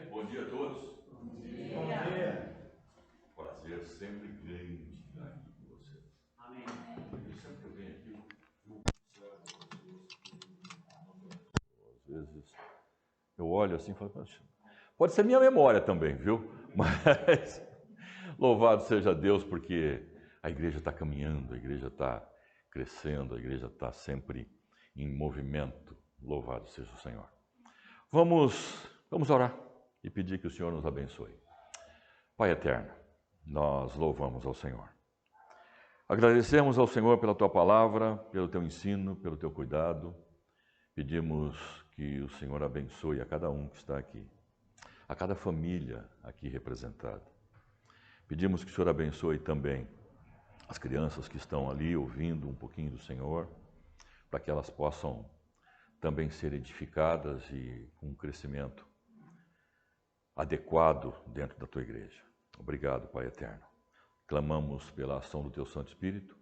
Bom dia a todos. Bom dia. Prazer sempre grande estar aqui com vocês. Amém. Sempre que eu venho aqui, eu observo vocês. Às vezes eu olho assim e falo, pode ser minha memória também, viu? Mas louvado seja Deus, porque a igreja está caminhando, a igreja está crescendo, a igreja está sempre em movimento. Louvado seja o Senhor. Vamos orar e pedir que o Senhor nos abençoe. Pai eterno, nós louvamos ao Senhor. Agradecemos ao Senhor pela Tua palavra, pelo Teu ensino, pelo Teu cuidado. Pedimos que o Senhor abençoe a cada um que está aqui, a cada família aqui representada. Pedimos que o Senhor abençoe também as crianças que estão ali ouvindo um pouquinho do Senhor, para que elas possam também ser edificadas e com um crescimento adequado dentro da Tua igreja. Obrigado, Pai eterno. Clamamos pela ação do Teu Santo Espírito,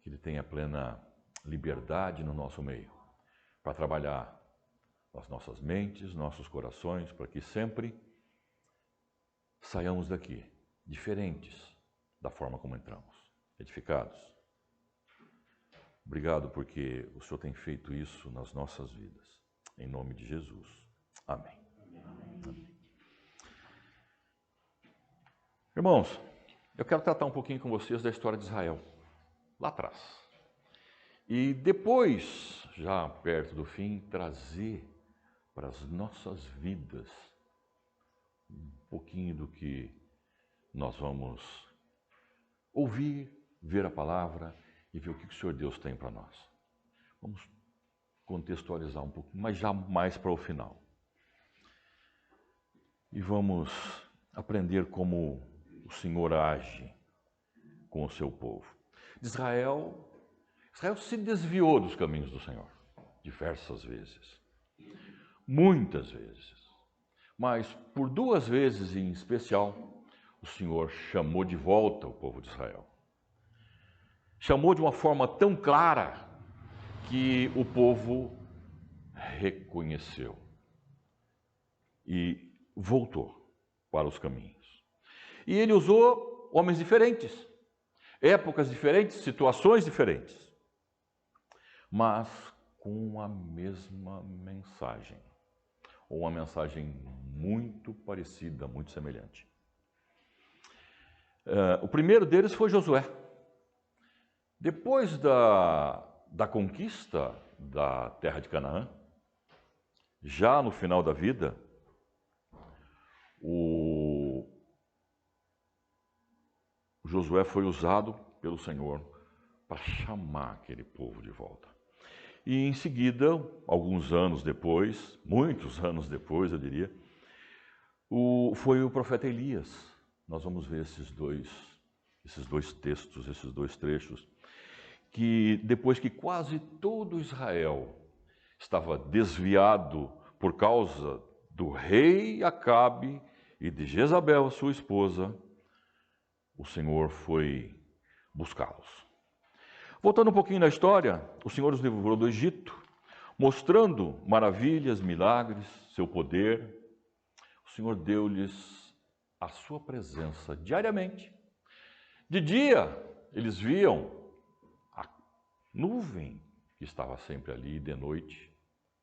que Ele tenha plena liberdade no nosso meio, para trabalhar nas nossas mentes, nossos corações, para que sempre saiamos daqui diferentes da forma como entramos, edificados. Obrigado porque o Senhor tem feito isso nas nossas vidas. Em nome de Jesus. Amém. Amém. Irmãos, eu quero tratar um pouquinho com vocês da história de Israel, lá atrás. E depois, já perto do fim, trazer para as nossas vidas um pouquinho do que nós vamos ouvir, ver a palavra e ver o que o Senhor Deus tem para nós. Vamos contextualizar um pouquinho, mas já mais para o final. E vamos aprender como o Senhor age com o seu povo. Israel se desviou dos caminhos do Senhor diversas vezes, muitas vezes. Mas por 2 vezes em especial, o Senhor chamou de volta o povo de Israel. Chamou de uma forma tão clara que o povo reconheceu e voltou para os caminhos. E ele usou homens diferentes, épocas diferentes, situações diferentes, mas com a mesma mensagem, ou uma mensagem muito parecida, muito semelhante. O primeiro deles foi Josué. Depois da conquista da terra de Canaã, já no final da vida, o Josué foi usado pelo Senhor para chamar aquele povo de volta. E em seguida, alguns anos depois, muitos anos depois, eu diria, foi o profeta Elias. Nós vamos ver esses dois textos, esses 2 trechos, que depois que quase todo Israel estava desviado por causa do rei Acabe e de Jezabel, sua esposa, o Senhor foi buscá-los. Voltando um pouquinho na história, o Senhor os livrou do Egito, mostrando maravilhas, milagres, seu poder. O Senhor deu-lhes a sua presença diariamente. De dia, eles viam a nuvem que estava sempre ali, de noite,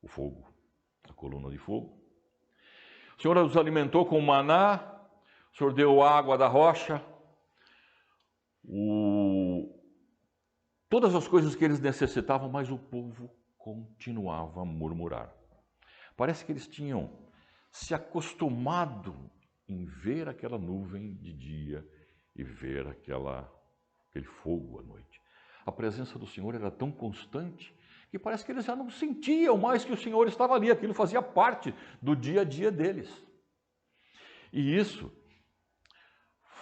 o fogo, a coluna de fogo. O Senhor os alimentou com maná, o Senhor deu água da rocha, todas as coisas que eles necessitavam, mas o povo continuava a murmurar. Parece que eles tinham se acostumado em ver aquela nuvem de dia e ver aquele fogo à noite. A presença do Senhor era tão constante que parece que eles já não sentiam mais que o Senhor estava ali, aquilo fazia parte do dia a dia deles. E isso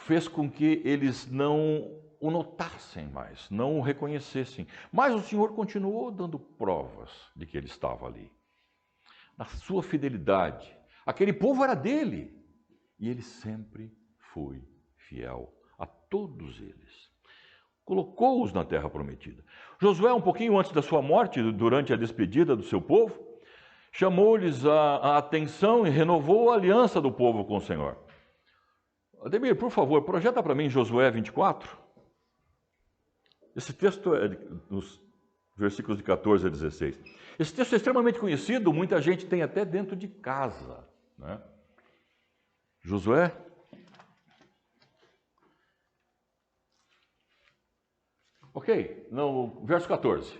fez com que eles não o notassem mais, não o reconhecessem. Mas o Senhor continuou dando provas de que ele estava ali. Na sua fidelidade. Aquele povo era dele. E ele sempre foi fiel a todos eles. Colocou-os na terra prometida. Josué, um pouquinho antes da sua morte, durante a despedida do seu povo, chamou-lhes a atenção e renovou a aliança do povo com o Senhor. Ademir, por favor, projeta para mim Josué 24. Esse texto é nos versículos de 14 a 16. Esse texto é extremamente conhecido, muita gente tem até dentro de casa, né? Josué. Ok, no verso 14.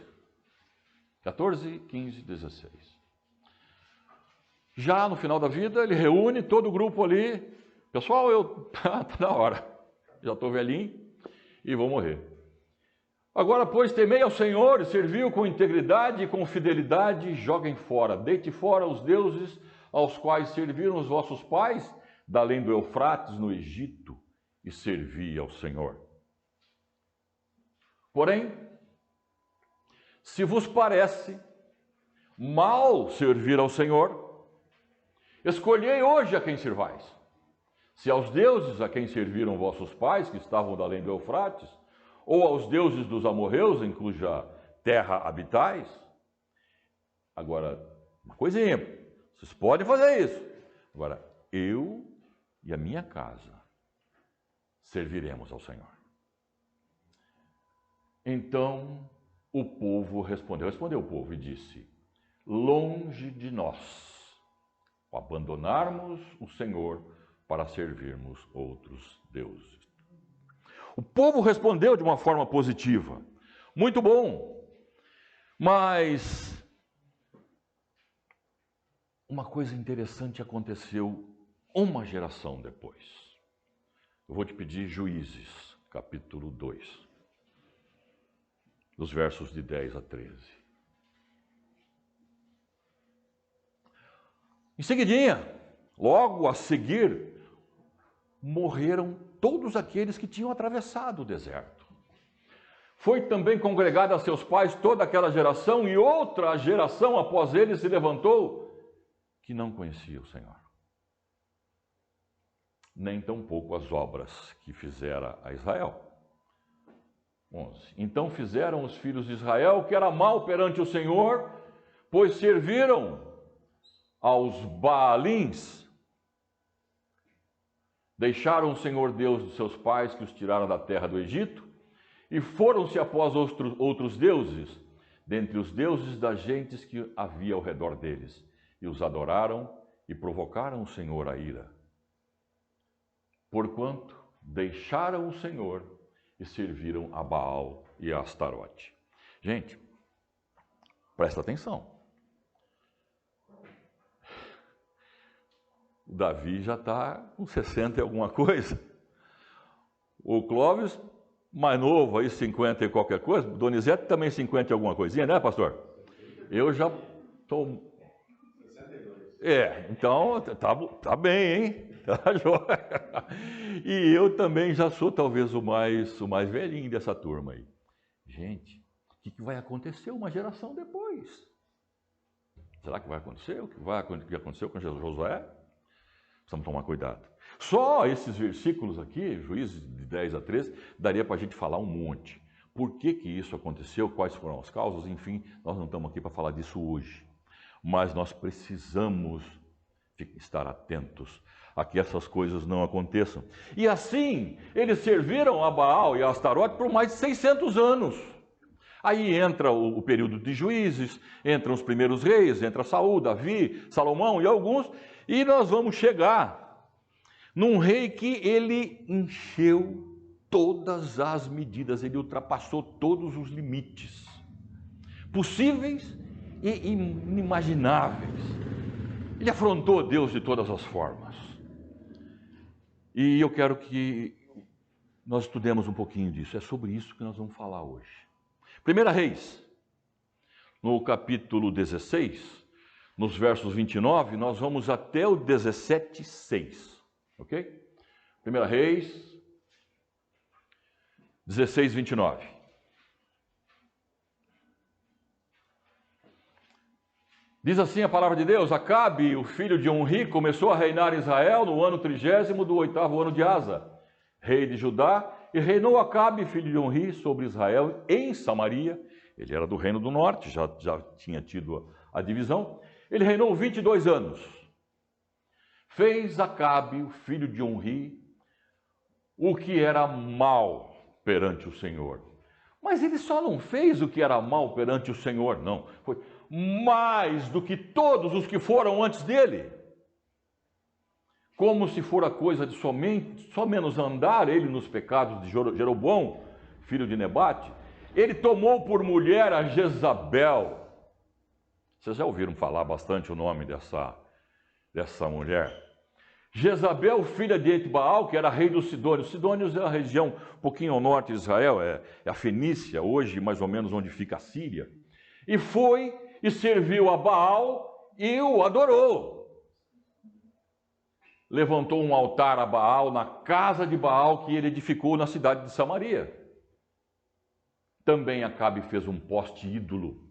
14, 15, 16. Já no final da vida, ele reúne todo o grupo ali. Pessoal, tá na hora. Já estou velhinho e vou morrer. Agora, pois, temei ao Senhor e serviu com integridade e com fidelidade, joguem fora, deite fora os deuses aos quais serviram os vossos pais, da além do Eufrates no Egito, e servi ao Senhor. Porém, se vos parece mal servir ao Senhor, escolhei hoje a quem servais. Se aos deuses a quem serviram vossos pais, que estavam da além do Eufrates, ou aos deuses dos amorreus, em cuja terra habitais. Agora, uma coisinha, vocês podem fazer isso. Agora, eu e a minha casa serviremos ao Senhor. Então o povo respondeu o povo e disse: longe de nós abandonarmos o Senhor para servirmos outros deuses. O povo respondeu de uma forma positiva. Muito bom. Mas uma coisa interessante aconteceu uma geração depois. Eu vou te pedir Juízes, capítulo 2, dos versos de 10 a 13. Em seguidinha, logo a seguir, morreram todos aqueles que tinham atravessado o deserto. Foi também congregada a seus pais toda aquela geração, e outra geração após eles se levantou, que não conhecia o Senhor, nem tampouco as obras que fizera a Israel. 11. Então fizeram os filhos de Israel o que era mal perante o Senhor, pois serviram aos Baalins. Deixaram o Senhor Deus dos seus pais, que os tiraram da terra do Egito, e foram-se após outros deuses, dentre os deuses das gentes que havia ao redor deles, e os adoraram e provocaram o Senhor a ira. Porquanto deixaram o Senhor e serviram a Baal e a Astarote. Gente, presta atenção. O Davi já está com 60 e alguma coisa. O Clóvis, mais novo, aí 50 e qualquer coisa. Donizete também 50 e alguma coisinha, né, pastor? Eu já estou... Então tá bem, hein? Tá jóia. E eu também já sou talvez o mais velhinho dessa turma aí. Gente, o que vai acontecer uma geração depois? Será que vai acontecer o que aconteceu com Josué? Precisamos tomar cuidado. Só esses versículos aqui, Juízes de 10 a 13, daria para a gente falar um monte. Por que isso aconteceu, quais foram as causas, enfim, nós não estamos aqui para falar disso hoje. Mas nós precisamos estar atentos a que essas coisas não aconteçam. E assim, eles serviram a Baal e a Astarote por mais de 600 anos. Aí entra o período de Juízes, entram os primeiros reis, entra Saul, Davi, Salomão e alguns, e nós vamos chegar num rei que ele encheu todas as medidas, ele ultrapassou todos os limites possíveis e inimagináveis. Ele afrontou Deus de todas as formas. E eu quero que nós estudemos um pouquinho disso. É sobre isso que nós vamos falar hoje. 1 Reis, no capítulo 16, nos versos 29, nós vamos até o 17:6, ok? 1 Reis, 16, 29. Diz assim a palavra de Deus: Acabe, o filho de Onri, começou a reinar em Israel no ano 30º do 8º ano de Asa, rei de Judá, e reinou Acabe, filho de Onri, sobre Israel em Samaria. Ele era do reino do norte, já tinha tido a divisão. Ele reinou 22 anos. Fez Acabe, o filho de Onri, o que era mal perante o Senhor. Mas ele só não fez o que era mal perante o Senhor, não. Foi mais do que todos os que foram antes dele. Como se fora coisa de só menos andar ele nos pecados de Jeroboão, filho de Nebate, ele tomou por mulher a Jezabel. Vocês já ouviram falar bastante o nome dessa mulher? Jezabel, filha de Etbaal, que era rei dos Sidônios. Sidônios é a região um pouquinho ao norte de Israel, é a Fenícia, hoje mais ou menos onde fica a Síria. E foi e serviu a Baal e o adorou. Levantou um altar a Baal na casa de Baal que ele edificou na cidade de Samaria. Também Acabe fez um poste ídolo,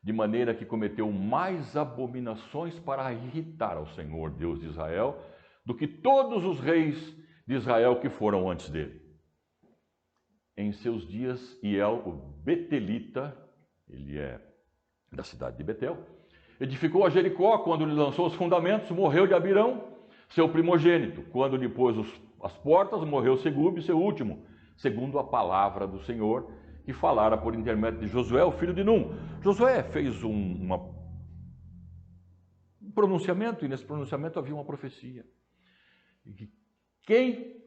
de maneira que cometeu mais abominações para irritar ao Senhor, Deus de Israel, do que todos os reis de Israel que foram antes dele. Em seus dias, Iel, o Betelita, ele é da cidade de Betel, edificou a Jericó. Quando lhe lançou os fundamentos, morreu de Abirão, seu primogênito. Quando lhe pôs as portas, morreu Segube, seu último, segundo a palavra do Senhor, que falara por intermédio de Josué, o filho de Num. Josué fez um pronunciamento, e nesse pronunciamento havia uma profecia.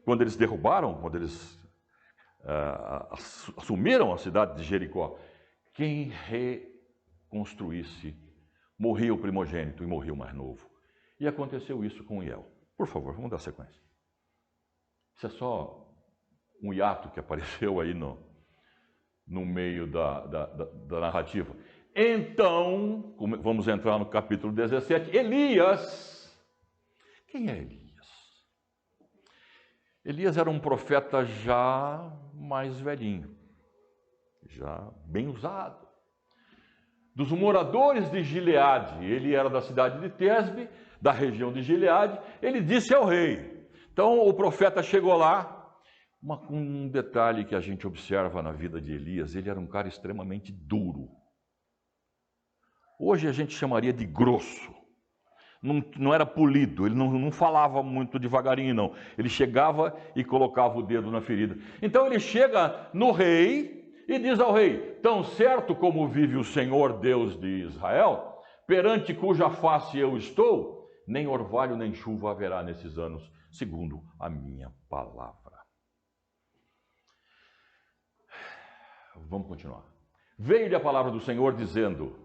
Quando eles derrubaram, quando eles assumiram a cidade de Jericó, quem reconstruísse, morria o primogênito e morria o mais novo. E aconteceu isso com Iel. Por favor, vamos dar sequência. Isso é só um hiato que apareceu aí no meio da narrativa. Então, vamos entrar no capítulo 17, Elias. Quem é Elias? Elias era um profeta já mais velhinho, já bem usado. Dos moradores de Gileade, ele era da cidade de Tesbe, da região de Gileade, ele disse ao rei. Então o profeta chegou lá, um detalhe que a gente observa na vida de Elias, ele era um cara extremamente duro. Hoje a gente chamaria de grosso. Não era polido, ele não falava muito devagarinho, não. Ele chegava e colocava o dedo na ferida. Então ele chega no rei e diz ao rei: tão certo como vive o Senhor Deus de Israel, perante cuja face eu estou, nem orvalho nem chuva haverá nesses anos, segundo a minha palavra. Vamos continuar. Veio-lhe a palavra do Senhor dizendo: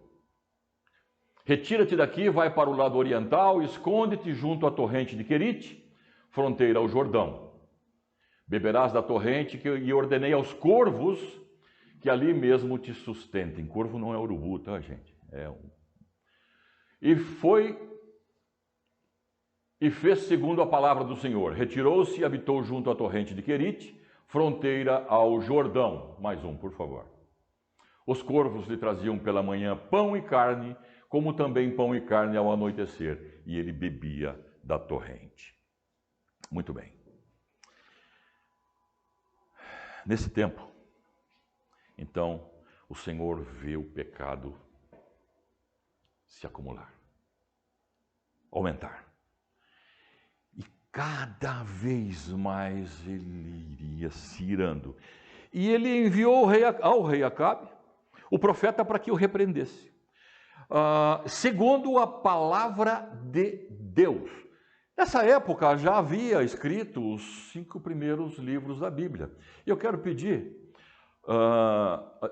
retira-te daqui, vai para o lado oriental, esconde-te junto à torrente de Querite, fronteira ao Jordão. Beberás da torrente e ordenei aos corvos que ali mesmo te sustentem. Corvo não é urubu, tá, gente? E fez segundo a palavra do Senhor. Retirou-se e habitou junto à torrente de Querite, fronteira ao Jordão. Mais um, por favor. Os corvos lhe traziam pela manhã pão e carne, como também pão e carne ao anoitecer, e ele bebia da torrente. Muito bem. Nesse tempo, então, o Senhor vê o pecado se acumular, aumentar. E cada vez mais ele iria se irando. E ele enviou ao rei Acabe, o profeta, para que o repreendesse. Segundo a palavra de Deus. Nessa época já havia escrito os 5 primeiros livros da Bíblia. E eu quero pedir,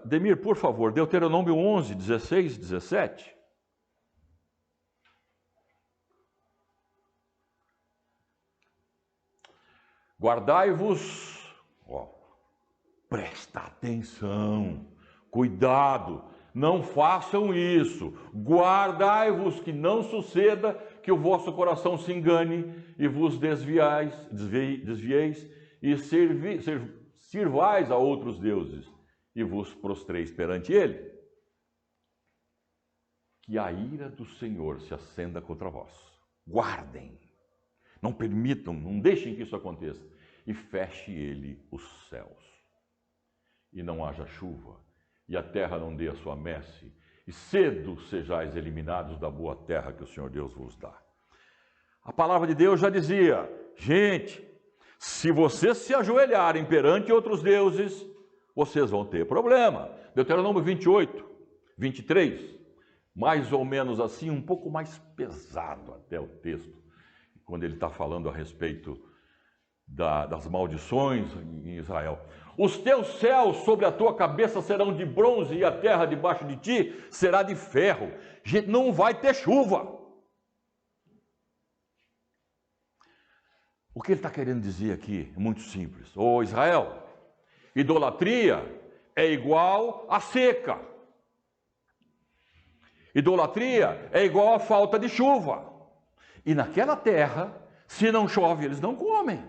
Demir, por favor, Deuteronômio 11, 16, 17. Guardai-vos, presta atenção, cuidado, não façam isso, guardai-vos que não suceda que o vosso coração se engane e vos desvieis e sirvais a outros deuses e vos prostreis perante ele. Que a ira do Senhor se acenda contra vós. Guardem, não permitam, não deixem que isso aconteça. E feche ele os céus, e não haja chuva, e a terra não dê a sua messe, e cedo sejais eliminados da boa terra que o Senhor Deus vos dá. A palavra de Deus já dizia, gente, se vocês se ajoelharem perante outros deuses, vocês vão ter problema. Deuteronômio 28, 23, mais ou menos assim, um pouco mais pesado até o texto, quando ele está falando a respeito das maldições em Israel. Os teus céus sobre a tua cabeça serão de bronze e a terra debaixo de ti será de ferro. Gente, não vai ter chuva. O que ele está querendo dizer aqui é muito simples. Ô Israel, idolatria é igual a seca. Idolatria é igual a falta de chuva. E naquela terra, se não chove, eles não comem.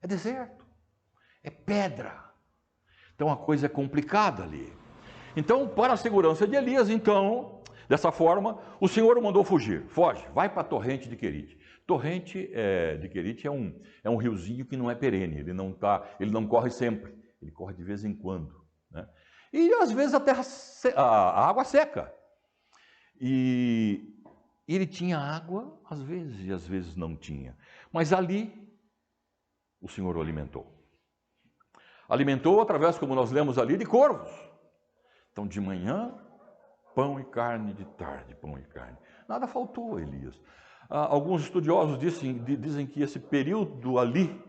É deserto. É pedra. Então a coisa é complicada ali. Então, para a segurança de Elias, então, dessa forma, o Senhor o mandou fugir. Foge, vai para a torrente de Querite. Torrente de Querite é um riozinho que não é perene, ele não corre sempre, ele corre de vez em quando, né? E às vezes a água seca. E ele tinha água, às vezes, e às vezes não tinha. Mas ali, o Senhor o alimentou. Alimentou através, como nós lemos ali, de corvos. Então, de manhã, pão e carne, de tarde, pão e carne. Nada faltou a Elias. Alguns estudiosos dizem que esse período ali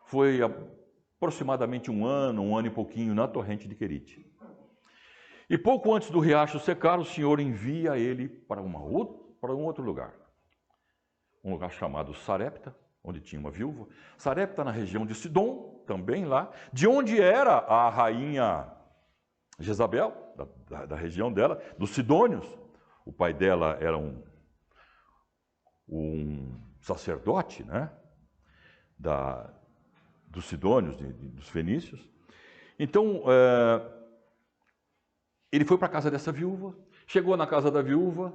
foi aproximadamente um ano e pouquinho na torrente de Querite. E pouco antes do riacho secar, o Senhor envia ele para um outro lugar. Um lugar chamado Sarepta, onde tinha uma viúva. Sarepta na região de Sidom, também lá, de onde era a rainha Jezabel, da região dela, dos Sidônios. O pai dela era um sacerdote, né, dos Sidônios, dos fenícios. Então, ele foi para a casa dessa viúva, chegou na casa da viúva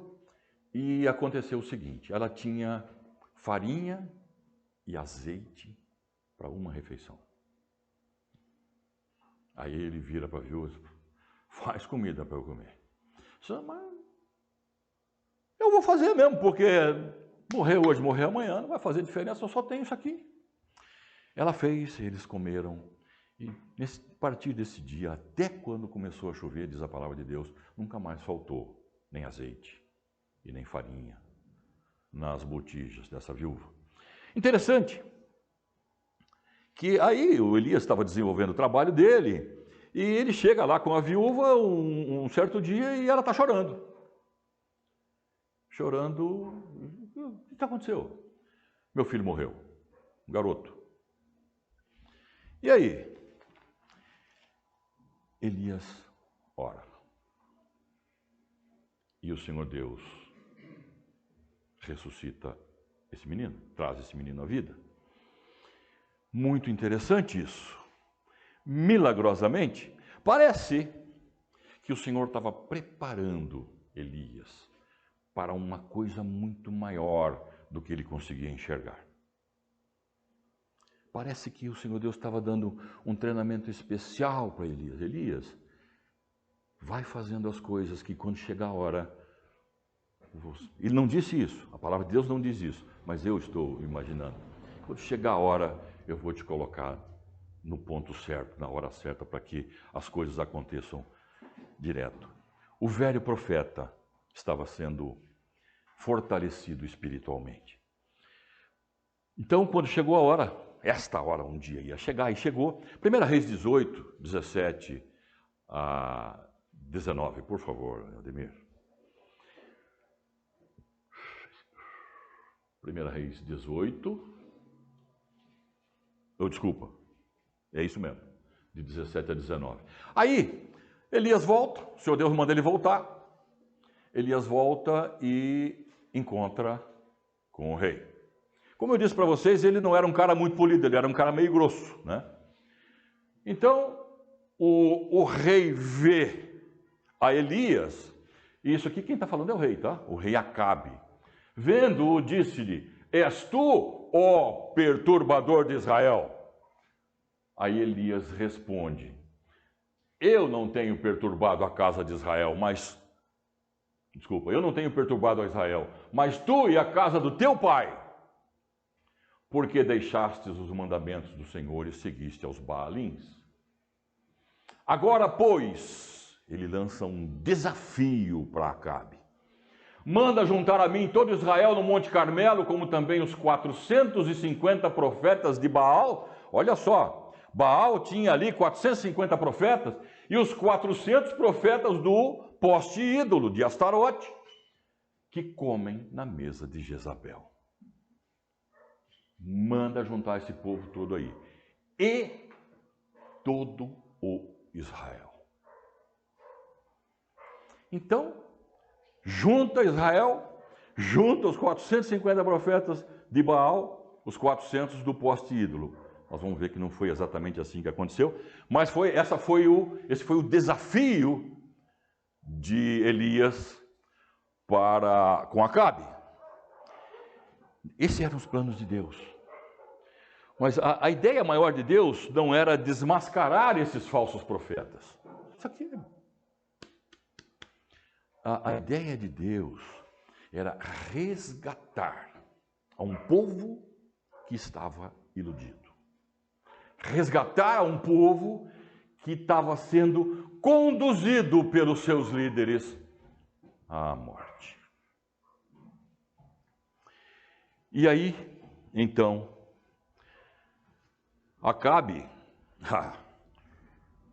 e aconteceu o seguinte, ela tinha farinha e azeite para uma refeição. Aí ele vira para a viúva, faz comida para eu comer. Mas eu vou fazer mesmo, porque morrer hoje, morrer amanhã, não vai fazer diferença, eu só tenho isso aqui. Ela fez, eles comeram, e a partir desse dia, até quando começou a chover, diz a palavra de Deus, nunca mais faltou nem azeite e nem farinha nas botijas dessa viúva. Interessante que aí o Elias estava desenvolvendo o trabalho dele, e ele chega lá com a viúva um certo dia e ela está chorando. Chorando, o que aconteceu? Meu filho morreu, um garoto. E aí? Elias ora. E o Senhor Deus ressuscita esse menino, traz esse menino à vida. Muito interessante isso. Milagrosamente, parece que o Senhor estava preparando Elias para uma coisa muito maior do que ele conseguia enxergar. Parece que o Senhor Deus estava dando um treinamento especial para Elias. Elias, vai fazendo as coisas que quando chegar a hora... Ele não disse isso, a palavra de Deus não diz isso, mas eu estou imaginando. Quando chegar a hora, eu vou te colocar no ponto certo, na hora certa, para que as coisas aconteçam direto. O velho profeta estava sendo fortalecido espiritualmente. Então, quando chegou a hora, esta hora um dia ia chegar, e chegou. 1 Reis 18, 17 a 19, por favor, Ademir. 1 Reis 18, desculpa, é isso mesmo, de 17 a 19. Aí, Elias volta, o Senhor Deus manda ele voltar. Elias volta e encontra com o rei. Como eu disse para vocês, ele não era um cara muito polido, ele era um cara meio grosso, né? Então, o rei vê a Elias, e isso aqui quem está falando é o rei, tá? O rei Acabe. Vendo-o, disse-lhe, és tu, ó perturbador de Israel? Aí Elias responde, eu não tenho perturbado a casa de Israel, mas Desculpa, eu não tenho perturbado a Israel, mas tu e a casa do teu pai, porque deixastes os mandamentos do Senhor e seguiste aos Baalins. Agora, pois, ele lança um desafio para Acabe. Manda juntar a mim todo Israel no Monte Carmelo, como também os 450 profetas de Baal. Olha só, Baal tinha ali 450 profetas e os 400 profetas do poste ídolo de Astarote, que comem na mesa de Jezabel. Manda juntar esse povo todo aí. E todo o Israel. Então, junta Israel, junta os 450 profetas de Baal, os 400 do poste ídolo. Nós vamos ver que não foi exatamente assim que aconteceu, mas esse foi o desafio de Elias com Acabe. Esses eram os planos de Deus. Mas a ideia maior de Deus não era desmascarar esses falsos profetas. Isso aqui a ideia de Deus era resgatar a um povo que estava iludido. Resgatar a um povo que estava sendo conduzido pelos seus líderes à morte. E aí, então, Acabe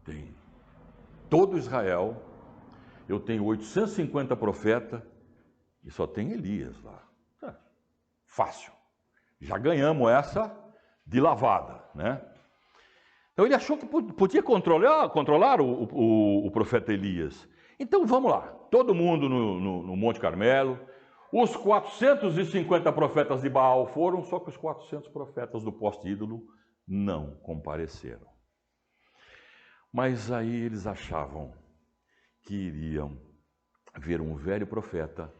tem todo Israel, eu tenho 850 profetas e só tem Elias lá. Fácil. Já ganhamos essa de lavada, né? Então ele achou que podia controlar o profeta Elias. Então vamos lá, todo mundo no Monte Carmelo. Os 450 profetas de Baal foram, só que os 400 profetas do poste ídolo não compareceram. Mas aí eles achavam que iriam ver um velho profeta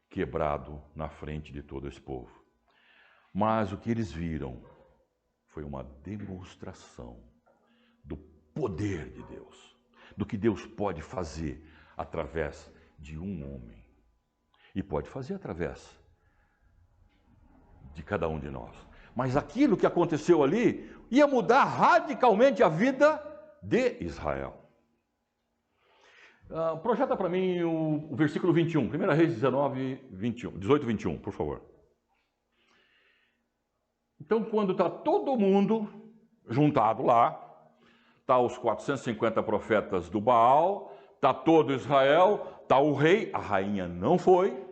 quebrado na frente de todo esse povo. Mas o que eles viram foi uma demonstração do poder de Deus, do que Deus pode fazer através de um homem. E pode fazer através de cada um de nós. Mas aquilo que aconteceu ali ia mudar radicalmente a vida de Israel. Projeta para mim o versículo 21, 1 Reis 18, 21, por favor. Então, quando está todo mundo juntado lá, está os 450 profetas do Baal, está todo Israel, está o rei, a rainha não foi,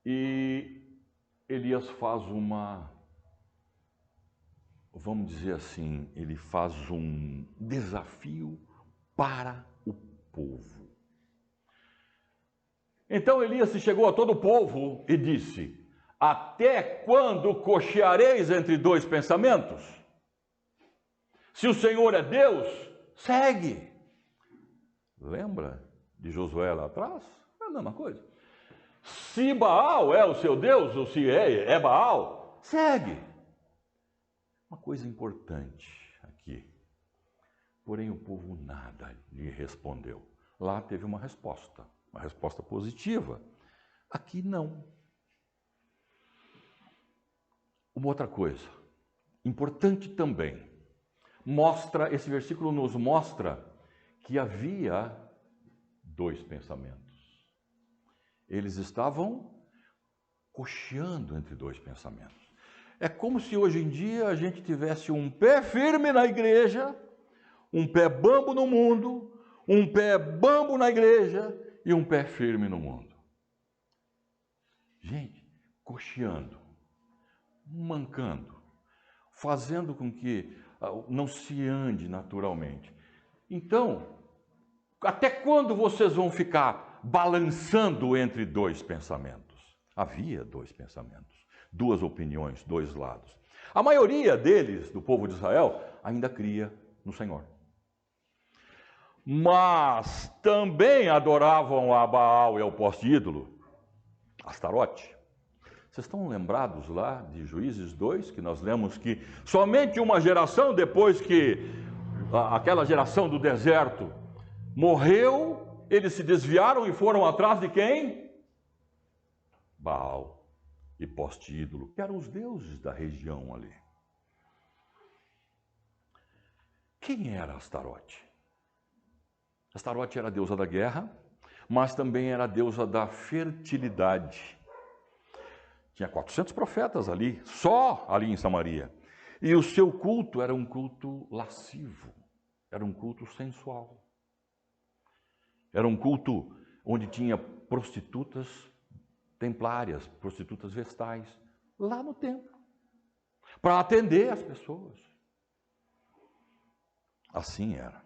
e Elias faz vamos dizer assim, ele faz um desafio para o povo. Então Elias se chegou a todo o povo e disse: até quando cocheareis entre dois pensamentos? Se o Senhor é Deus, segue. Lembra de Josué lá atrás? É a mesma coisa. Se Baal é o seu Deus, ou se é Baal, segue. Uma coisa importante aqui. Porém, o povo nada lhe respondeu. Lá teve uma resposta positiva. Aqui não. Uma outra coisa, importante também, esse versículo nos mostra que havia dois pensamentos. Eles estavam cocheando entre dois pensamentos. É como se hoje em dia a gente tivesse um pé firme na igreja, um pé bambo no mundo, um pé bambo na igreja e um pé firme no mundo. Gente, cocheando, mancando, fazendo com que não se ande naturalmente. Então, até quando vocês vão ficar balançando entre dois pensamentos? Havia dois pensamentos, duas opiniões, dois lados. A maioria deles, do povo de Israel, ainda cria no Senhor. Mas também adoravam a Baal e ao poste ídolo, Astarote. Vocês estão lembrados lá de Juízes 2, que nós lemos que somente uma geração depois que aquela geração do deserto morreu, eles se desviaram e foram atrás de quem? Baal e poste ídolo, que eram os deuses da região ali. Quem era Astarote? Astarote era a deusa da guerra, mas também era a deusa da fertilidade. Tinha 400 profetas ali, só ali em Samaria. E o seu culto era um culto lascivo, era um culto sensual. Era um culto onde tinha prostitutas templárias, prostitutas vestais, lá no templo, para atender as pessoas. Assim era.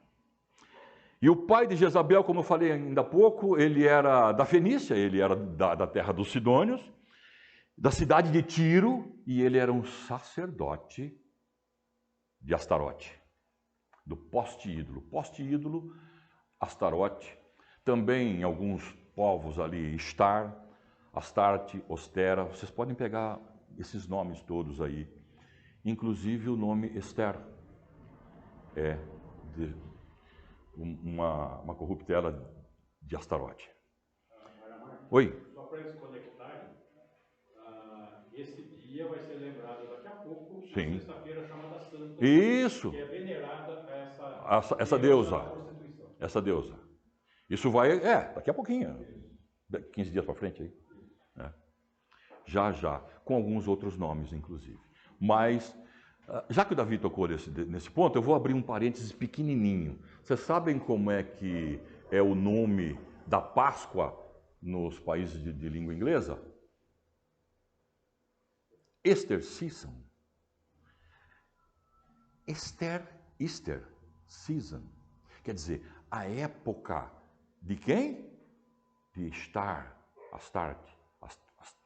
E o pai de Jezabel, como eu falei ainda há pouco, ele era da Fenícia, ele era da terra dos Sidônios, da cidade de Tiro, e ele era um sacerdote de Astarote, do poste ídolo. Poste ídolo, Astarote, também em alguns povos ali, Estar, Astarte, Ostera, vocês podem pegar esses nomes todos aí, inclusive o nome Esther é de uma corruptela de Astarote. Oi? Só para eles conectarem, esse dia vai ser lembrado daqui a pouco, na sexta-feira chamada Santa. Isso! Que é venerada essa deusa. Essa deusa. Isso vai, daqui a pouquinho, 15 dias para frente aí. Já, com alguns outros nomes, inclusive. Mas, já que o Davi tocou nesse ponto, eu vou abrir um parênteses pequenininho. Vocês sabem como é que é o nome da Páscoa nos países de língua inglesa? Easter season. Easter season. Quer dizer, a época de quem? De Estar, Astarte,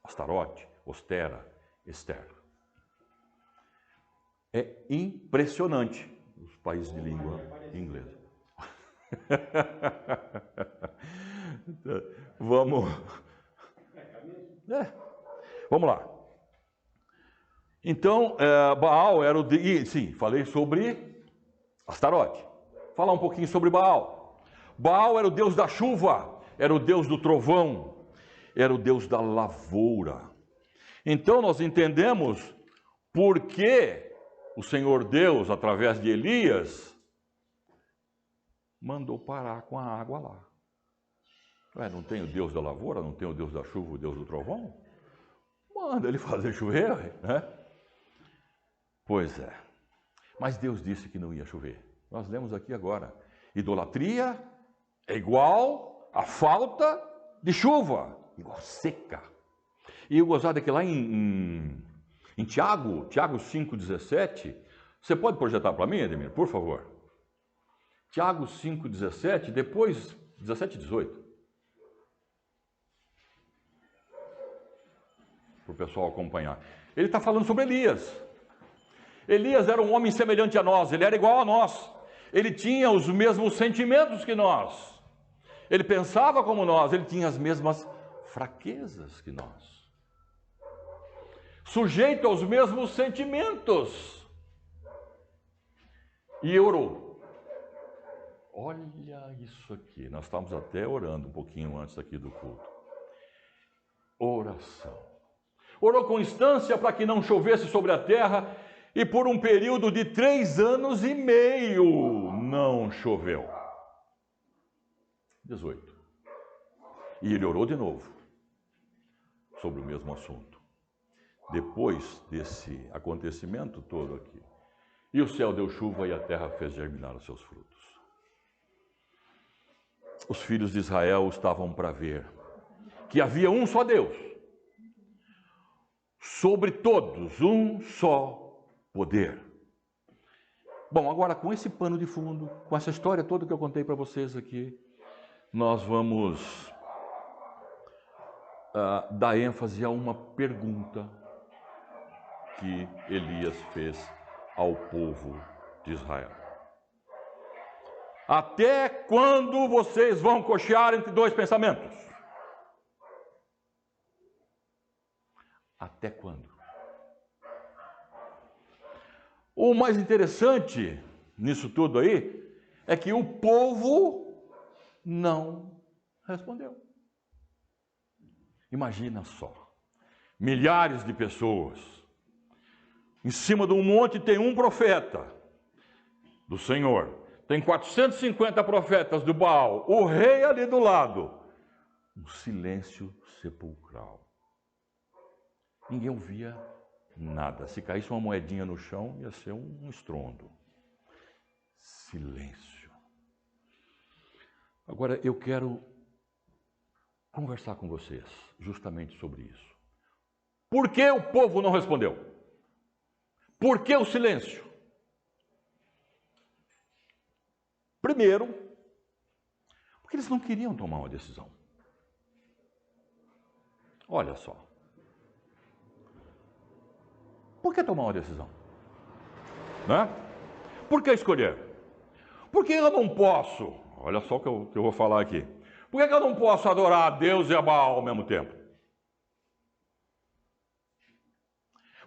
Astarote, Ostera, Esther. É impressionante os países de língua inglesa. Vamos lá. Então, Baal era sim, falei sobre Astarote. Falar um pouquinho sobre Baal. Baal era o deus da chuva, era o deus do trovão, era o deus da lavoura. Então nós entendemos por que o Senhor Deus, através de Elias, mandou parar com a água lá. Não tem o Deus da lavoura, não tem o Deus da chuva, o Deus do trovão? Manda ele fazer chover, né? Pois é. Mas Deus disse que não ia chover. Nós lemos aqui agora. Idolatria é igual a falta de chuva, igual seca. E eu gostava que lá em Tiago 5,17, você pode projetar para mim, Edmir, por favor? Tiago 5,17, depois 17 e 18. Para o pessoal acompanhar. Ele está falando sobre Elias. Elias era um homem semelhante a nós, ele era igual a nós. Ele tinha os mesmos sentimentos que nós. Ele pensava como nós, ele tinha as mesmas fraquezas que nós. Sujeito aos mesmos sentimentos. E orou. Olha isso aqui, nós estávamos até orando um pouquinho antes aqui do culto. Oração. Orou com instância para que não chovesse sobre a terra, e por um período de 3 anos e meio não choveu. 18. E ele orou de novo sobre o mesmo assunto. Depois desse acontecimento todo aqui, e o céu deu chuva e a terra fez germinar os seus frutos. Os filhos de Israel estavam para ver que havia um só Deus, sobre todos um só poder. Bom, agora com esse pano de fundo, com essa história toda que eu contei para vocês aqui, nós vamos dar ênfase a uma pergunta que Elias fez ao povo de Israel. Até quando vocês vão cochear entre dois pensamentos? Até quando? O mais interessante nisso tudo aí é que o povo não respondeu. Imagina só, milhares de pessoas, em cima de um monte tem um profeta do Senhor, tem 450 profetas do Baal, o rei ali do lado, um silêncio sepulcral. Ninguém ouvia nada. Se caísse uma moedinha no chão, ia ser um estrondo. Silêncio. Agora eu quero conversar com vocês justamente sobre isso. Por que o povo não respondeu? Por que o silêncio? Primeiro, porque eles não queriam tomar uma decisão. Olha só. Por que tomar uma decisão? Né? Por que escolher? Por que eu não posso? Olha só o que eu vou falar aqui. Por que eu não posso adorar a Deus e a Baal ao mesmo tempo?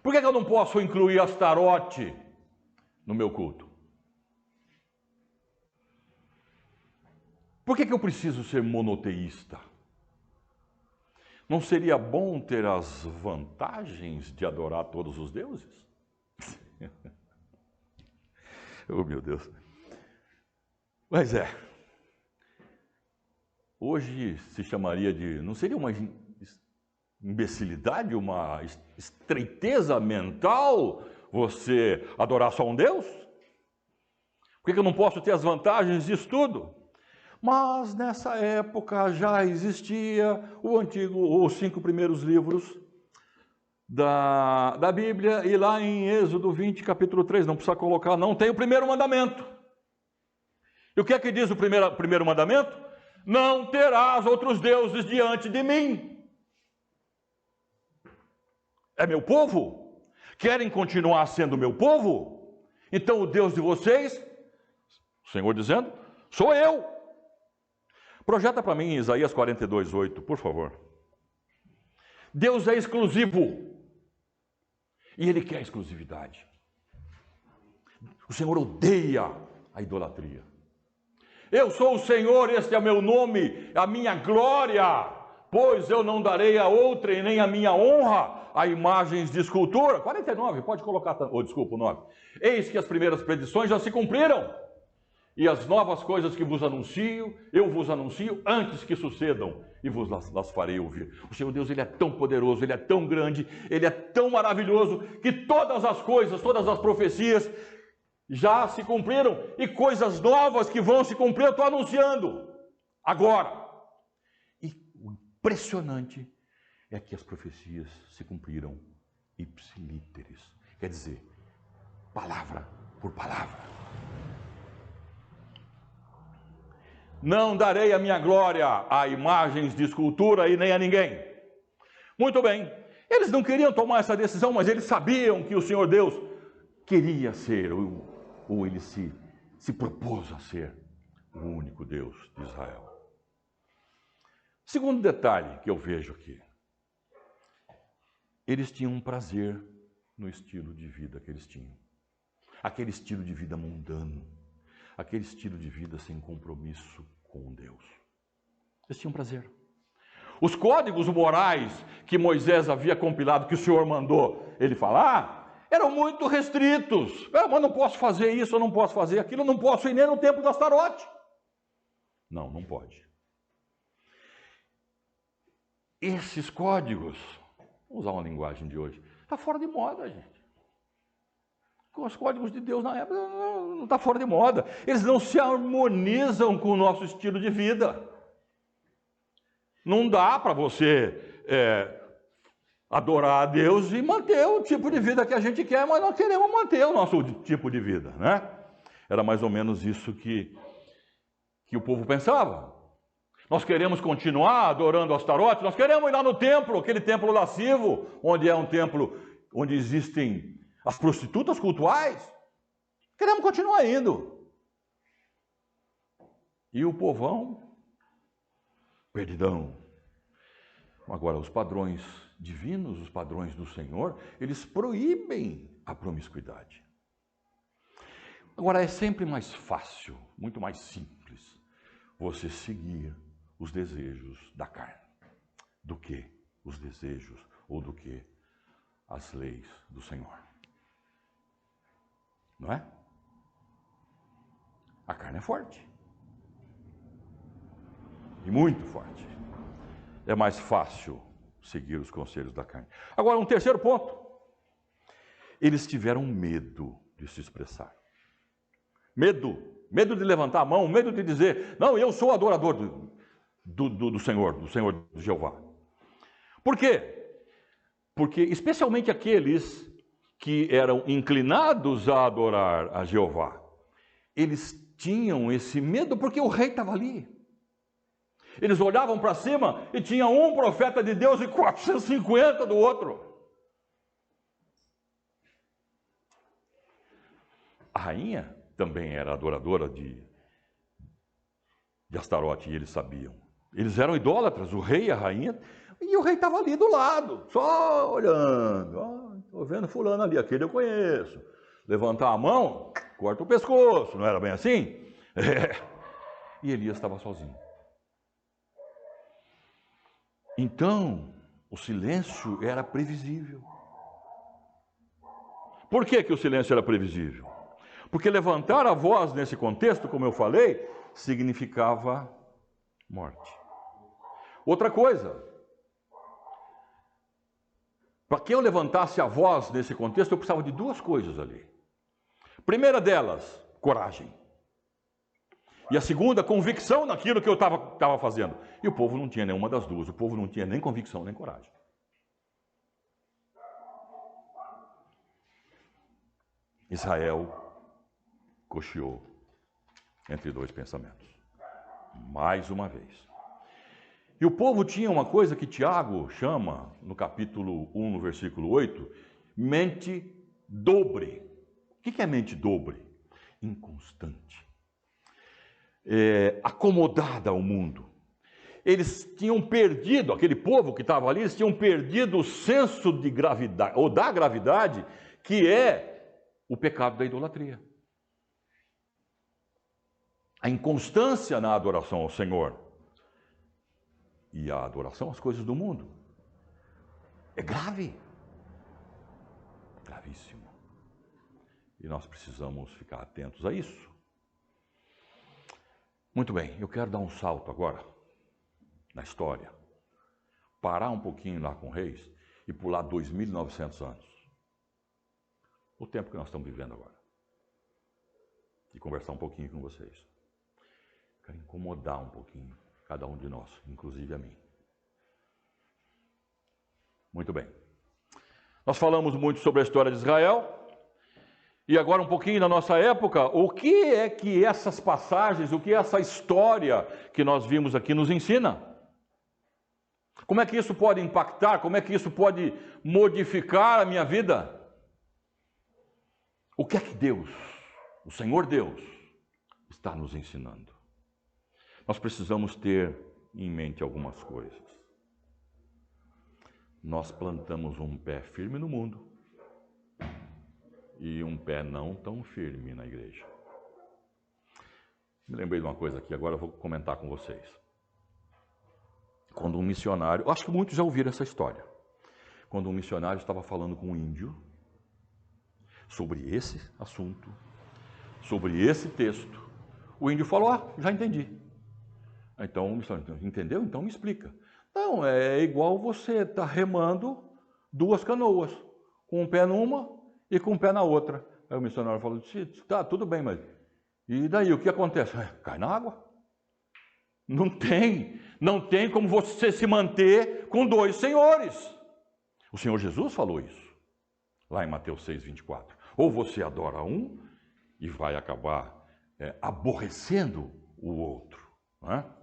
Por que eu não posso incluir Astarote no meu culto? Por que eu preciso ser monoteísta? Não seria bom ter as vantagens de adorar todos os deuses? Oh, meu Deus. Mas hoje se chamaria de, não seria uma imbecilidade, uma estreiteza mental você adorar só um Deus? Por que eu não posso ter as vantagens disso tudo? Mas nessa época já existia os 5 primeiros livros da Bíblia, e lá em Êxodo 20, capítulo 3, não precisa colocar, não, tem o primeiro mandamento. E o que é que diz o primeiro mandamento? Não terás outros deuses diante de mim. É meu povo? Querem continuar sendo meu povo? Então o Deus de vocês, o Senhor dizendo, sou eu. Projeta para mim Isaías 42:8, por favor. Deus é exclusivo. E Ele quer exclusividade. O Senhor odeia a idolatria. Eu sou o Senhor, este é o meu nome, a minha glória, pois eu não darei a outrem nem a minha honra a imagens de escultura. 49, pode colocar, desculpa, o 9. Eis que as primeiras predições já se cumpriram, e as novas coisas que vos anuncio, eu vos anuncio antes que sucedam, e vos las farei ouvir. O Senhor Deus, Ele é tão poderoso, Ele é tão grande, Ele é tão maravilhoso, que todas as coisas, todas as profecias já se cumpriram, e coisas novas que vão se cumprir, eu estou anunciando agora. E o impressionante é que as profecias se cumpriram ipsilíteres, quer dizer, palavra por palavra. Não darei a minha glória a imagens de escultura e nem a ninguém. Muito bem, eles não queriam tomar essa decisão, mas eles sabiam que o Senhor Deus queria ser, ou Ele se propôs a ser o único Deus de Israel. Segundo detalhe que eu vejo aqui, eles tinham um prazer no estilo de vida que eles tinham. Aquele estilo de vida mundano, aquele estilo de vida sem compromisso com Deus. Eles tinham prazer. Os códigos morais que Moisés havia compilado, que o Senhor mandou ele falar, eram muito restritos. Mas não posso fazer isso, eu não posso fazer aquilo, eu não posso ir nem no templo de Astarote. Não, não pode. Esses códigos, vamos usar uma linguagem de hoje, está fora de moda, gente. Os códigos de Deus na época não está fora de moda. Eles não se harmonizam com o nosso estilo de vida. Não dá para você adorar a Deus e manter o tipo de vida que a gente quer, mas nós queremos manter o nosso tipo de vida, né? Era mais ou menos isso que o povo pensava. Nós queremos continuar adorando Astarote, nós queremos ir lá no templo, aquele templo lascivo, onde é um templo onde existem as prostitutas cultuais. Queremos continuar indo. E o povão, perdão. Agora, os padrões divinos, os padrões do Senhor, eles proíbem a promiscuidade. Agora, é sempre mais fácil, muito mais simples, você seguir os desejos da carne do que os desejos ou do que as leis do Senhor. Não é? A carne é forte. E muito forte. É mais fácil seguir os conselhos da carne. Agora, um terceiro ponto. Eles tiveram medo de se expressar. Medo de levantar a mão, medo de dizer, não, eu sou adorador do Senhor, do Jeová. Por quê? Porque especialmente aqueles que eram inclinados a adorar a Jeová, eles tinham esse medo porque o rei estava ali. Eles olhavam para cima e tinha um profeta de Deus e 450 do outro. A rainha também era adoradora de Astarote e eles sabiam. Eles eram idólatras, o rei e a rainha, e o rei estava ali do lado, só olhando. Estou vendo fulano ali, aquele eu conheço. Levantar a mão, corta o pescoço, não era bem assim? E Elias estava sozinho. Então, o silêncio era previsível. Por que o silêncio era previsível? Porque levantar a voz nesse contexto, como eu falei, significava morte. Outra coisa, para que eu levantasse a voz nesse contexto, eu precisava de duas coisas ali. Primeira delas, coragem. E a segunda, convicção naquilo que eu estava fazendo. E o povo não tinha nenhuma das duas. O povo não tinha nem convicção, nem coragem. Israel cocheou entre dois pensamentos. Mais uma vez. E o povo tinha uma coisa que Tiago chama, no capítulo 1, no versículo 8, mente dobre. O que é mente dobre? Inconstante. Acomodada ao mundo. Eles tinham perdido, aquele povo que estava ali, eles tinham perdido o senso de gravidade, ou da gravidade, que é o pecado da idolatria. A inconstância na adoração ao Senhor e a adoração às coisas do mundo é grave, gravíssimo. E nós precisamos ficar atentos a isso. Muito bem, eu quero dar um salto agora na história, parar um pouquinho lá com Reis e pular 2.900 anos, o tempo que nós estamos vivendo agora, e conversar um pouquinho com vocês. Quero incomodar um pouquinho cada um de nós, inclusive a mim. Muito bem. Nós falamos muito sobre a história de Israel. E agora um pouquinho na nossa época, o que é que essas passagens, o que essa história que nós vimos aqui nos ensina? Como é que isso pode impactar? Como é que isso pode modificar a minha vida? O que é que Deus, o Senhor Deus, está nos ensinando? Nós precisamos ter em mente algumas coisas. Nós plantamos um pé firme no mundo e um pé não tão firme na igreja. Me lembrei de uma coisa aqui, agora eu vou comentar com vocês. Quando um missionário, acho que muitos já ouviram essa história, quando um missionário estava falando com um índio sobre esse assunto, sobre esse texto, o índio falou, já entendi. Então o missionário, entendeu? Então me explica. Não, é igual você estar remando duas canoas, com um pé numa e com um pé na outra. Aí o missionário falou, tá, tudo bem, mas e daí, o que acontece? Cai na água. Não tem como você se manter com dois senhores. O Senhor Jesus falou isso, lá em Mateus 6:24. Ou você adora um e vai acabar aborrecendo o outro. Não é?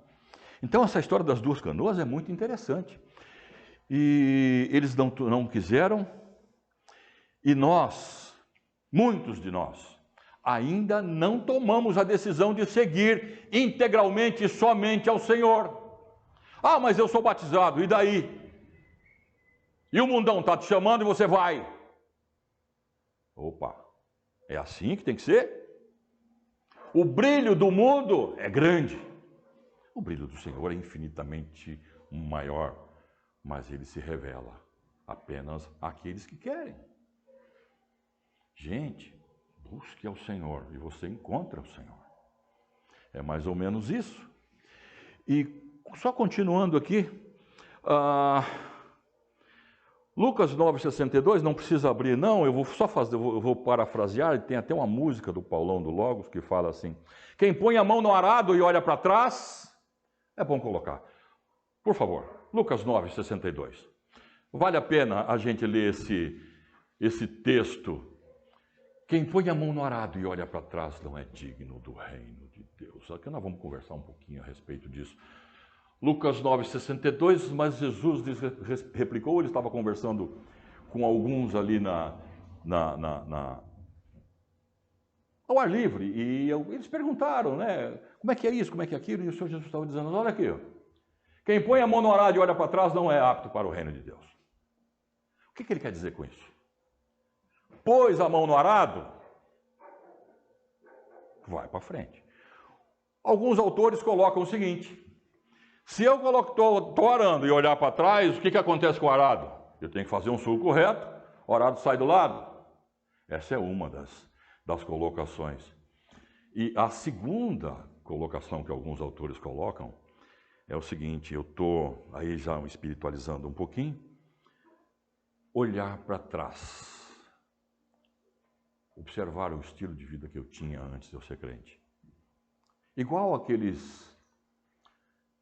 Então essa história das duas canoas é muito interessante. E eles não quiseram, e nós, muitos de nós, ainda não tomamos a decisão de seguir integralmente e somente ao Senhor. Ah, mas eu sou batizado, e daí? E o mundão está te chamando e você vai. Opa, é assim que tem que ser? O brilho do mundo é grande. O brilho do Senhor é infinitamente maior, mas ele se revela apenas àqueles que querem. Gente, busque ao Senhor e você encontra o Senhor. É mais ou menos isso. E só continuando aqui, Lucas 9,62, não precisa abrir não, eu vou parafrasear, tem até uma música do Paulão do Logos que fala assim: quem põe a mão no arado e olha para trás, é bom colocar. Por favor, Lucas 9,62. Vale a pena a gente ler esse texto. Quem põe a mão no arado e olha para trás não é digno do reino de Deus. Aqui nós vamos conversar um pouquinho a respeito disso. Lucas 9,62, mas Jesus replicou, ele estava conversando com alguns ali ao ar livre, e eles perguntaram, né, como é que é isso, como é que é aquilo, e o Senhor Jesus estava dizendo, olha aqui, quem põe a mão no arado e olha para trás não é apto para o reino de Deus. O que ele quer dizer com isso? Pôs a mão no arado, vai para frente. Alguns autores colocam o seguinte: se eu estou arando e olhar para trás, o que acontece com o arado? Eu tenho que fazer um sulco reto, o arado sai do lado. Essa é uma das colocações. E a segunda colocação que alguns autores colocam é o seguinte: eu estou aí já espiritualizando um pouquinho, olhar para trás, observar o estilo de vida que eu tinha antes de eu ser crente. Igual aqueles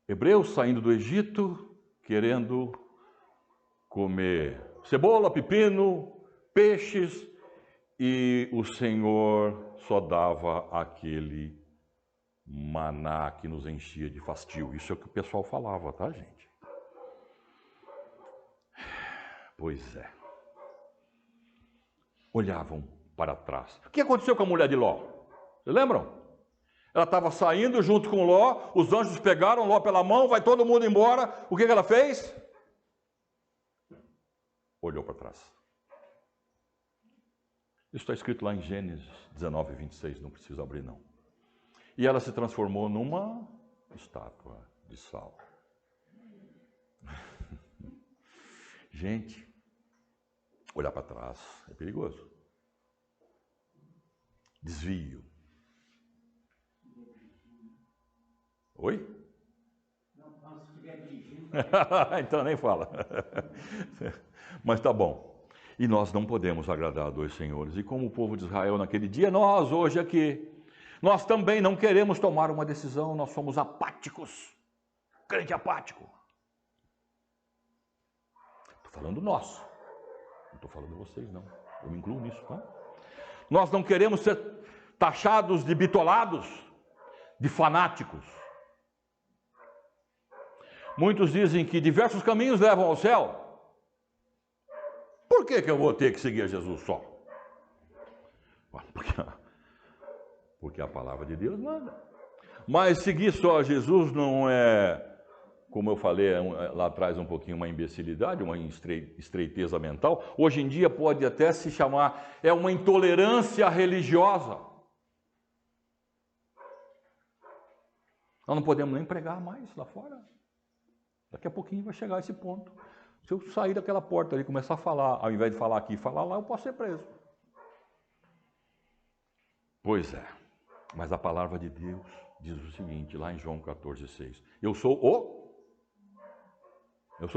hebreus saindo do Egito, querendo comer cebola, pepino, peixes, e o Senhor só dava aquele maná que nos enchia de fastio. Isso é o que o pessoal falava, tá, gente? Pois é. Olhavam para trás. O que aconteceu com a mulher de Ló? Vocês lembram? Ela estava saindo junto com Ló, os anjos pegaram Ló pela mão, vai todo mundo embora. O que ela fez? Olhou para trás. Isso está escrito lá em Gênesis 19, 26, não precisa abrir não. E ela se transformou numa estátua de sal. Gente, olhar para trás é perigoso. Desvio. Oi? Não, se estiver dirigindo. Então nem fala. Mas tá bom. E nós não podemos agradar a dois senhores. E como o povo de Israel naquele dia, nós hoje aqui, nós também não queremos tomar uma decisão, nós somos apáticos. Crente apático. Estou falando nós. Não estou falando de vocês, não. Eu me incluo nisso, tá? Nós não queremos ser taxados de bitolados, de fanáticos. Muitos dizem que diversos caminhos levam ao céu. Por que eu vou ter que seguir a Jesus só? Porque a palavra de Deus manda. Mas seguir só a Jesus não é, como eu falei lá atrás um pouquinho, uma imbecilidade, uma estreiteza mental. Hoje em dia pode até se chamar, é uma intolerância religiosa. Nós não podemos nem pregar mais lá fora. Daqui a pouquinho vai chegar a esse ponto. Se eu sair daquela porta ali e começar a falar, ao invés de falar aqui e falar lá, eu posso ser preso. Pois é. Mas a palavra de Deus diz o seguinte, lá em João 14,6. Eu sou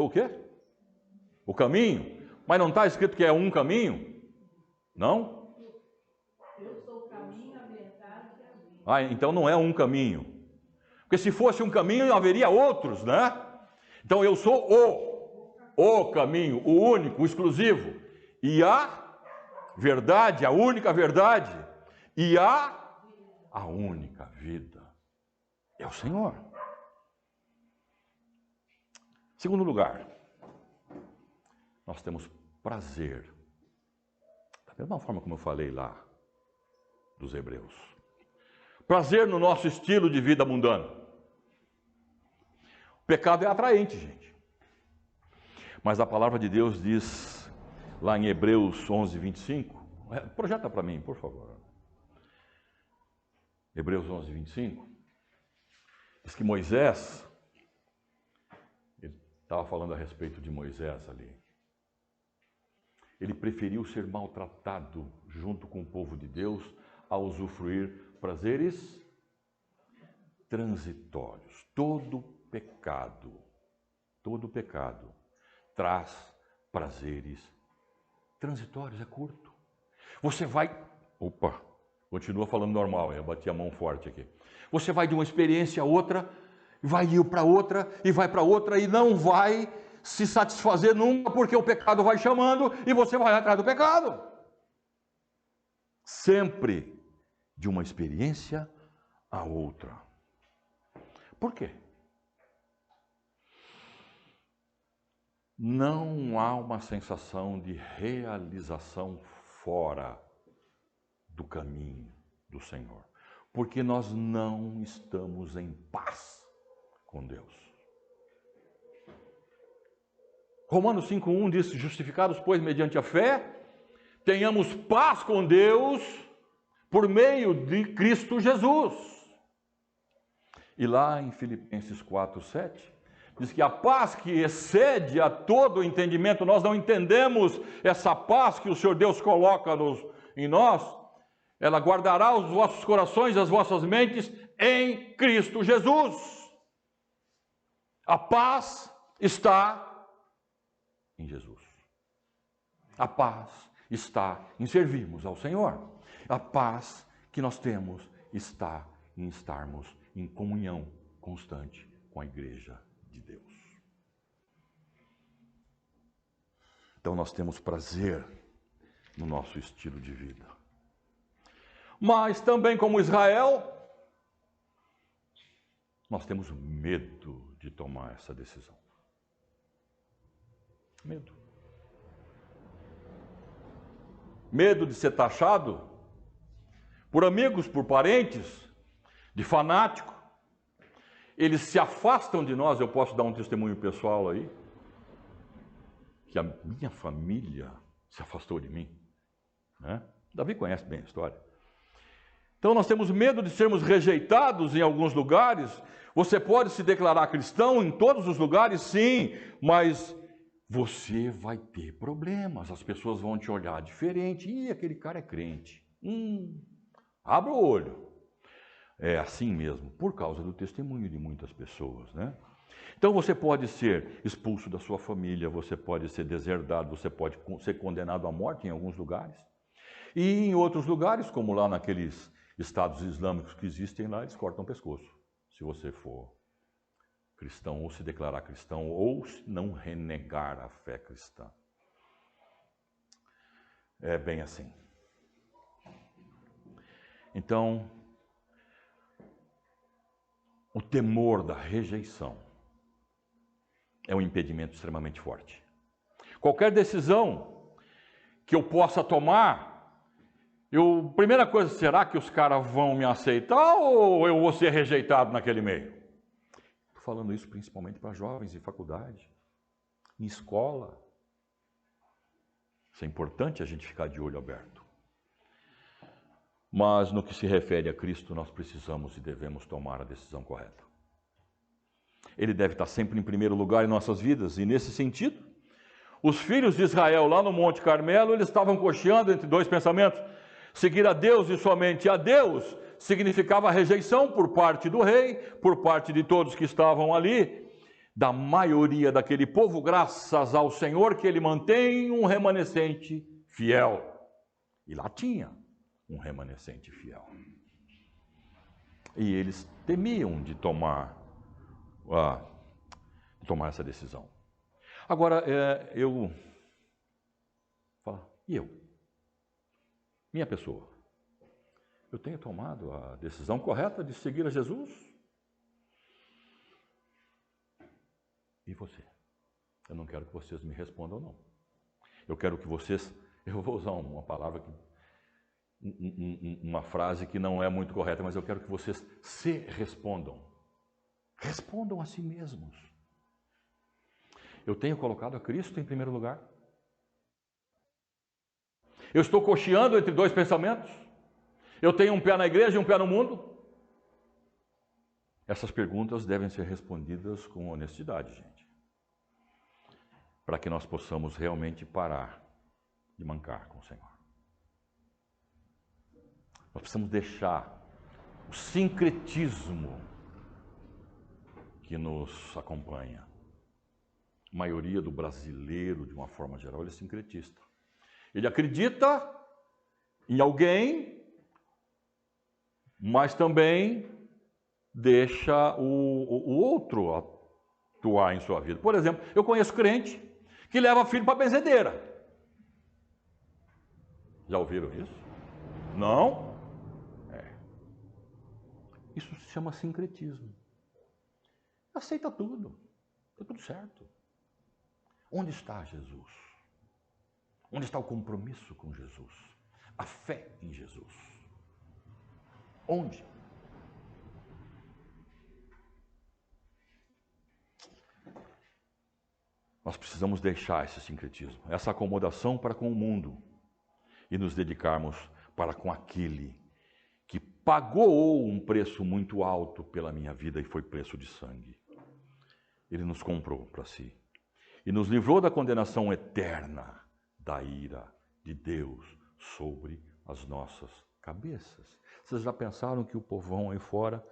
o quê? O caminho. Mas não está escrito que é um caminho? Não? Eu sou o caminho, a verdade e a vida. Ah, então não é um caminho. Porque se fosse um caminho, haveria outros, né? Então eu sou o caminho, o único, o exclusivo. E a verdade, a única verdade. E a única vida. É o Senhor. Segundo lugar, nós temos prazer. Da mesma forma como eu falei lá dos hebreus. Prazer no nosso estilo de vida mundano. O pecado é atraente, gente. Mas a palavra de Deus diz, lá em Hebreus 11, 25, projeta para mim, por favor. Hebreus 11, 25. Diz que Moisés, ele estava falando a respeito de Moisés ali, ele preferiu ser maltratado junto com o povo de Deus a usufruir prazeres transitórios. Todo pecado traz prazeres transitórios, é curto. Você vai... Opa, continua falando normal, eu bati a mão forte aqui. Você vai de uma experiência a outra, vai ir para outra, e vai para outra, e não vai se satisfazer nunca, porque o pecado vai chamando, e você vai atrás do pecado. Sempre de uma experiência a outra. Por quê? Não há uma sensação de realização fora do caminho do Senhor, porque nós não estamos em paz com Deus. Romanos 5:1 diz: justificados, pois, mediante a fé, tenhamos paz com Deus por meio de Cristo Jesus. E lá em Filipenses 4:7, diz que a paz que excede a todo entendimento, nós não entendemos essa paz que o Senhor Deus coloca em nós, ela guardará os vossos corações e as vossas mentes em Cristo Jesus. A paz está em Jesus. A paz está em servirmos ao Senhor. A paz que nós temos está em estarmos em comunhão constante com a igreja de Deus. Então nós temos prazer no nosso estilo de vida. Mas também, como Israel, nós temos medo de tomar essa decisão. Medo. Medo de ser taxado por amigos, por parentes, de fanático. Eles se afastam de nós. Eu posso dar um testemunho pessoal aí, que a minha família se afastou de mim, né? Davi conhece bem a história. Então nós temos medo de sermos rejeitados em alguns lugares. Você pode se declarar cristão em todos os lugares, sim, mas você vai ter problemas. As pessoas vão te olhar diferente. Ih, aquele cara é crente. Abra o olho. É assim mesmo, por causa do testemunho de muitas pessoas, né? Então você pode ser expulso da sua família, você pode ser deserdado, você pode ser condenado à morte em alguns lugares. E em outros lugares, como lá naqueles estados islâmicos que existem lá, eles cortam o pescoço. Se você for cristão, ou se declarar cristão, ou não renegar a fé cristã. É bem assim. Então, o temor da rejeição é um impedimento extremamente forte. Qualquer decisão que eu possa tomar, primeira coisa, será que os caras vão me aceitar ou eu vou ser rejeitado naquele meio? Estou falando isso principalmente para jovens em faculdade, em escola. Isso é importante a gente ficar de olho aberto. Mas no que se refere a Cristo, nós precisamos e devemos tomar a decisão correta. Ele deve estar sempre em primeiro lugar em nossas vidas, e nesse sentido, os filhos de Israel lá no Monte Carmelo, eles estavam cocheando entre dois pensamentos. Seguir a Deus e somente a Deus significava rejeição por parte do rei, por parte de todos que estavam ali, da maioria daquele povo, graças ao Senhor que ele mantém um remanescente fiel. E lá tinha um remanescente fiel. E eles temiam de tomar essa decisão. Agora, e eu? Minha pessoa, eu tenho tomado a decisão correta de seguir a Jesus? E você? Eu não quero que vocês me respondam, não. Eu quero que vocês... Eu vou usar uma palavra, uma frase que não é muito correta, mas eu quero que vocês se respondam. Respondam a si mesmos. Eu tenho colocado a Cristo em primeiro lugar? Eu estou cocheando entre dois pensamentos? Eu tenho um pé na igreja e um pé no mundo? Essas perguntas devem ser respondidas com honestidade, gente. Para que nós possamos realmente parar de mancar com o Senhor. Nós precisamos deixar o sincretismo que nos acompanha. A maioria do brasileiro, de uma forma geral, ele é sincretista. Ele acredita em alguém, mas também deixa o outro atuar em sua vida. Por exemplo, eu conheço crente que leva filho para a benzedeira. Já ouviram isso? Não? Isso se chama sincretismo. Aceita tudo. Está tudo certo. Onde está Jesus? Onde está o compromisso com Jesus? A fé em Jesus? Onde? Nós precisamos deixar esse sincretismo, essa acomodação para com o mundo e nos dedicarmos para com aquele que pagou um preço muito alto pela minha vida e foi preço de sangue. Ele nos comprou para si e nos livrou da condenação eterna da ira de Deus sobre as nossas cabeças. Vocês já pensaram que o povão aí fora,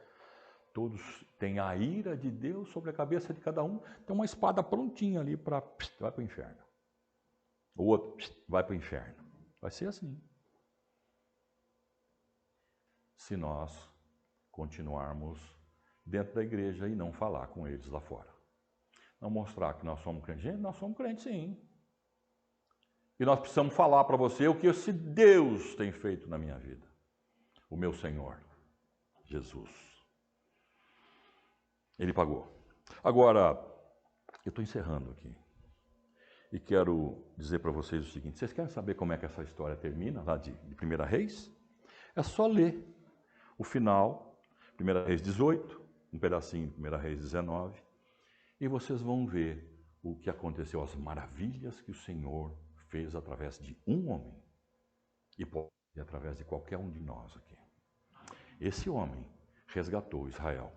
todos têm a ira de Deus sobre a cabeça de cada um? Tem uma espada prontinha ali para vai para o inferno. O outro vai para o inferno. Vai ser assim. Se nós continuarmos dentro da igreja e não falar com eles lá fora. Não mostrar que nós somos crentes. Gente, nós somos crentes sim. E nós precisamos falar para você o que esse Deus tem feito na minha vida. O meu Senhor, Jesus. Ele pagou. Agora, eu estou encerrando aqui. E quero dizer para vocês o seguinte. Vocês querem saber como é que essa história termina, lá de 1 Reis? É só ler o final, 1 Reis 18, um pedacinho de 1 Reis 19, e vocês vão ver o que aconteceu, as maravilhas que o Senhor fez através de um homem e através de qualquer um de nós aqui. Esse homem resgatou Israel.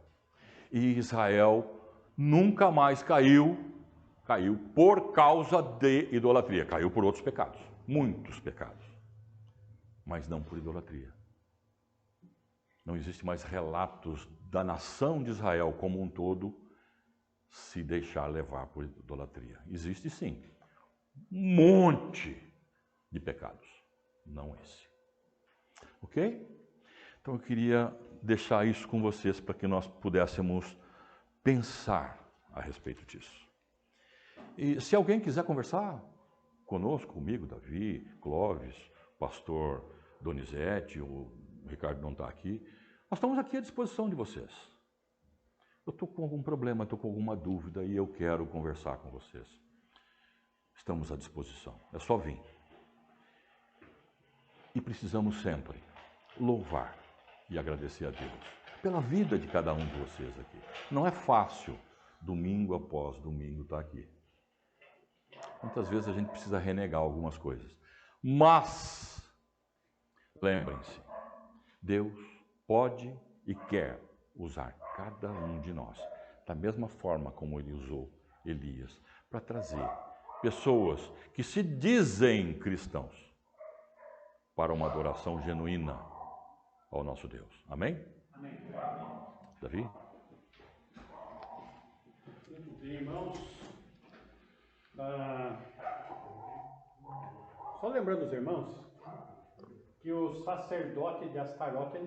E Israel nunca mais caiu por causa de idolatria. Caiu por outros pecados, muitos pecados, mas não por idolatria. Não existe mais relatos da nação de Israel como um todo se deixar levar por idolatria. Existe sim, um monte de pecados, não esse. Ok? Então eu queria deixar isso com vocês para que nós pudéssemos pensar a respeito disso. E se alguém quiser conversar conosco, comigo, Davi, Clóvis, pastor Donizete, o Ricardo não está aqui, nós estamos aqui à disposição de vocês. Eu estou com algum problema, estou com alguma dúvida e eu quero conversar com vocês. Estamos à disposição, é só vir. E precisamos sempre louvar e agradecer a Deus pela vida de cada um de vocês aqui. Não é fácil, domingo após domingo, estar aqui. Muitas vezes a gente precisa renegar algumas coisas. Mas, lembrem-se, Deus pode e quer usar cada um de nós, da mesma forma como Ele usou Elias, para trazer pessoas que se dizem cristãos para uma adoração genuína ao nosso Deus. Amém? Amém. Davi? Muito bem, irmãos. Só lembrando os irmãos que o sacerdote de Astarote